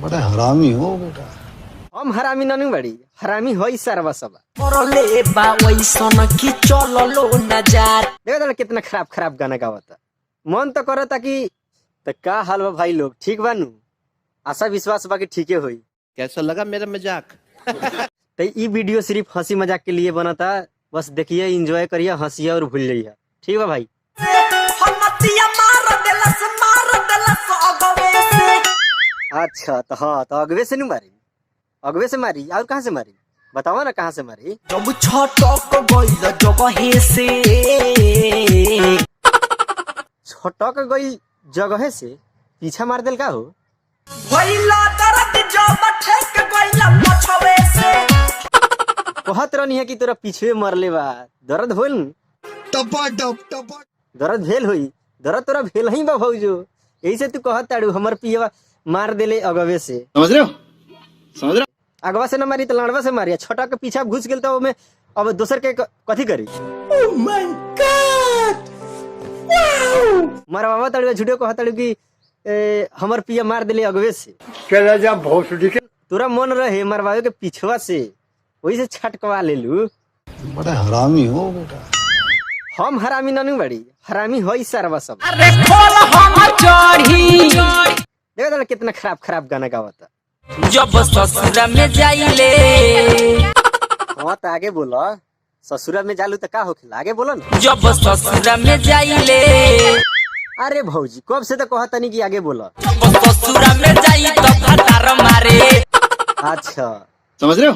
बड़ा हरामी हो बेटा। हम हरामी ननु बड़ी हरामी होई सरवा सब। परले बा वैसन की चललो नजार। देखो तो कितना खराब खराब गाना गावता। मन तो करता कि तो का हाल बा भाई लोग ठीक बानू। आशा विश्वास बाकी ठीके होई। कैसा लगा मेरा मजाक? तो ये वीडियो सिर्फ हंसी मजाक के लिए बना था। बस देखिए एंजॉय करिए हंसिए और भूल जाइए। ठीक है भाई। अच्छा तो हाँ तो अगवे से नहीं मारी। अगवे से मारी और कहाँ से मारी बताओ ना कहाँ से मारी। जब छटक गइल जगह से छटक गई जगह से पीछा मार दिल का हो। भइला दर्द जब ठेक गइल पछवे से। कहत रहनी है कि तोरा पीछे मरले बा दर्द होल टपा टप टपा दर्द भेल होई। दर्द तोरा भेल ही बा भौजो। यही से तू कहत ताड़ू हमर पियवा मार देले अगवे से। समझ रहे हो? समझ रहे हो? अगवा से न मारी तो लाड़वा से मारी। छटा के पीछा घुस गेल तो में अब दोसर के कथी करी। ओह माय गॉड मरवावा ताड़ू झूठे कहत ताड़ू कि हमर पिया मार देले अगवे से। चला जा भोसड़ी के। तोरा मन रहे मरवावे के पीछवा से वही से छटकवा ले लू। बड़ा हरामी हो बेटा। हम हरामी ननु बड़ी हरामी होई सरवा सब। अरे खोल हम चढ़ी। देखो तो कितना खराब खराब गाना गावता। जब ससुर में जाइले। हाँ तो आगे बोलो। ससुरा में जालू तो का होखेला आगे बोलो ना। जब ससुर में जाइले। अरे भौजी कब से तो कहता नहीं कि आगे बोलो। जब ससुर में जाई तो फटार मारे। अच्छा समझ रहे हो?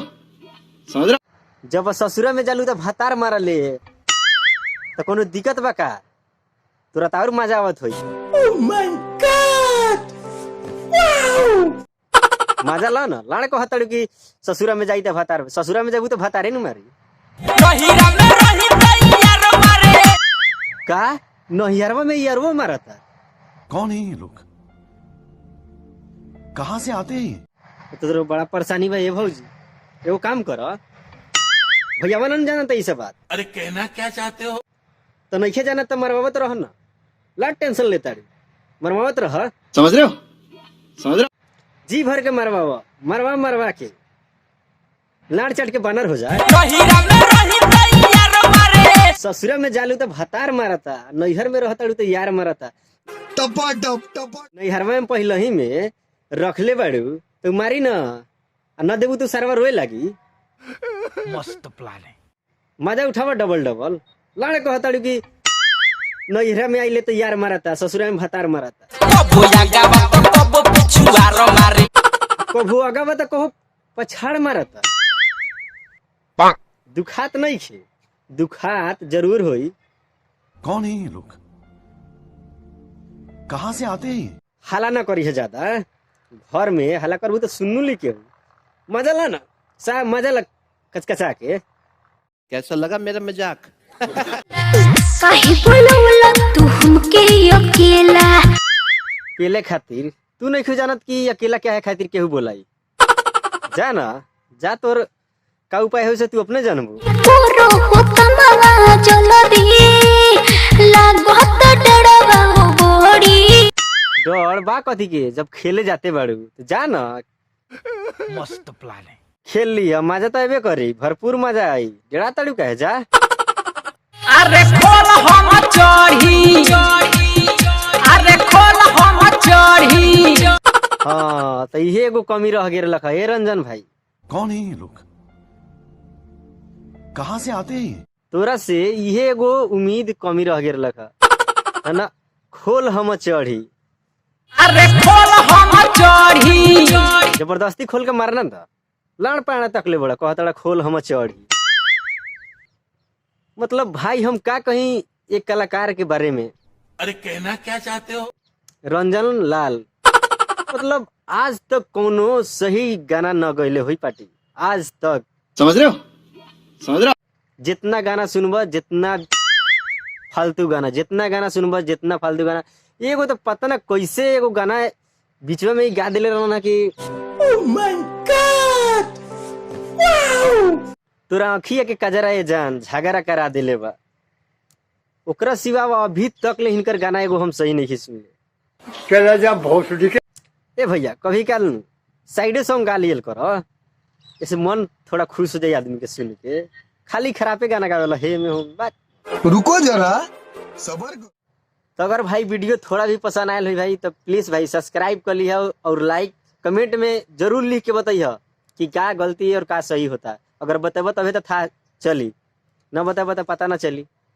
समझ रहे हो? जब ससुरा में जालू तो भतार मारले तो कोनो दिक्कत बा का। तोरा तो और मजा आवत होई। ओह माय गॉड मजा ला ना लाड़ कहताड़ू कि ससुरा में जाई तो भतार। ससुरा में जाबू तो भतारे न मारी। नहिरा में रही तैयार मारे। का नहियरवा में यारवा मारता। कौन है ये लोग? कहाँ से आते हैं? तो बड़ा परेशानी बा ये भौजी। एगो काम करो भैया न जानता ये सब बात। अरे कहना क्या चाहते हो? तो नहीं जाना तो मरवावत रह ना। ला टेंशन लेता मरवावत रह। समझ रहे हो? समझ रहे हो? जी भर के मरवावा मरवा मरवा के लाड़ चढ़ के बानर हो जाए। नहिरा में रही तैयार मारे। ससुरा में जालू तो भतार मारता। नैहर में रहता तो यार मारता। टपा टप टपा। नैहरवा में पहले ही में रखले बाड़ू तो मारी न न देबू तो सरवा रोए लगी। मस्त प्लान है। मजा उठावा डबल डबल। लाड़ कहताड़ू कि नैहरा में आइले तो यार मारता ससुरा में भतार मारता। कबो आगावा तो कबो पिछुआर मारे। कभू अगावा तो कहो पछाड़ मारता। दुखात नहीं खे दुखात जरूर होई। कौन है ये लोग? कहाँ से आते हैं? हला ना करी है ज्यादा। घर में हला करबू तो सुनू ली के मजा ला ना सा मजा लग कचकचा के। कैसा लगा मेरा मजाक? काहे बोलवला तू हमके अकेला। केले खातिर तू नहीं क्यों जानत कि अकेला क्या है खातिर केहू बोलाई। जा ना जा तोर का उपाय हो से तू अपने जानबू। पोरो हो तमावा चलो दी लागत डरवा हो बोड़ी। डर बा कथी के जब खेले जाते बाड़ू तो जा ना। मस्त प्लान है। खेल लिया मजा तो अबे करी भरपूर मजा आई। डेढ़ा ताड़ू कहे जा। अरे खोल हम चढ़ी। अरे खोल हम चढ़ी। हाँ तो ये एगो कमी रह गेल लखा। हे रंजन भाई कौन है ये लोग? कहाँ से आते हैं? तोरा से ये एगो उम्मीद कमी रह गेल लखा है ना। खोल हम चढ़ी। अरे खोल हम चढ़ी। जबरदस्ती खोल के मारना था। लाड़ पाना तकले बड़ा कहता खोल हम चढ़ी। मतलब भाई हम का कहीं एक कलाकार के बारे में। अरे कहना क्या चाहते हो? रंजन लाल मतलब आज तक कोनो सही गाना न गईले हुई पार्टी आज तक। समझ रहे हो? समझ रहे हो? जितना गाना सुनबा जितना फालतू गाना जितना गाना सुनबा जितना फालतू गाना। एगो तो पता ना कैसे एगो गाना बीचवा में ही गा दिले रहना कि ओह माय गॉड तोरा अखिया के कजरा ये जान झगड़ा करा दिले बा। ओकरा सिवा अभी तक ले हिनकर गाना एगो हम सही नहीं सुनले। चला जा भोसड़ी के। ए भैया कभी काल साइडे सॉन्ग गा लियल करो, ऐसे मन थोड़ा खुश हो जाए आदमी के सुन के। खाली खराबे गाना गावेला हे में हूँ बात। रुको जरा सबर करो। तो अगर भाई वीडियो थोड़ा भी पसंद आयल हो भाई तो प्लीज भाई सब्सक्राइब कर लिया और लाइक कमेंट में जरूर लिख के बताइए कि क्या गलती है और क्या सही होता है। अगर बतेबो तभी तो था चली, न बतेबो तो पता ना चली।